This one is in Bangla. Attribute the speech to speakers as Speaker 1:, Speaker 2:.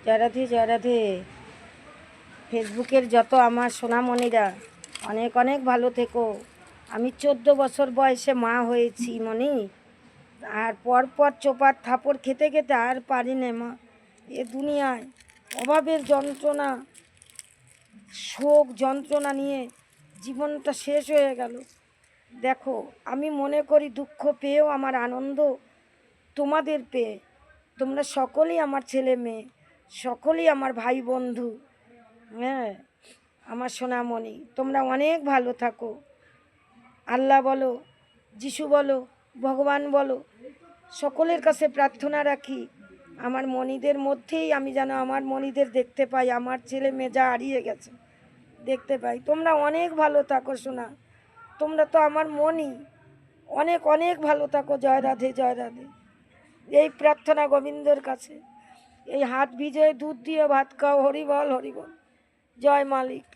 Speaker 1: জয় রাধে জয় রাধে। ফেসবুকের যত আমার সোনামণিরা অনেক অনেক ভালো থেকো। আমি 14 বছর বয়সে মা হয়েছি মনি, আর পরপর চোপার থাপড় খেতে খেতে আর পারি না মা। এ দুনিয়ায় অভাবের যন্ত্রণা, শোক যন্ত্রণা নিয়ে জীবনটা শেষ হয়ে গেল। দেখো, আমি মনে করি দুঃখ পেয়েও আমার আনন্দ তোমাদের পেয়ে। তোমরা সকলেই আমার ছেলে মেয়ে, সকলেই আমার ভাই বন্ধু। হ্যাঁ, আমার সোনামণি, তোমরা অনেক ভালো থাকো। আল্লাহ বলো, যিশু বলো, ভগবান বলো, সকলের কাছে প্রার্থনা রাখি আমার মণিদের মধ্যেই আমি যেন আমার মণিদের দেখতে পাই। আমার ছেলে মেয়ে যা হারিয়ে গেছে দেখতে পাই। তোমরা অনেক ভালো থাকো সোনা, তোমরা তো আমার মণি। অনেক অনেক ভালো থাকো। জয় রাধে জয় রাধে। এই প্রার্থনা গোবিন্দর কাছে। এই হাত ভিজে দুধ দিয়ে ভাত খাও। হরি বল হরি বল। জয় মালিক।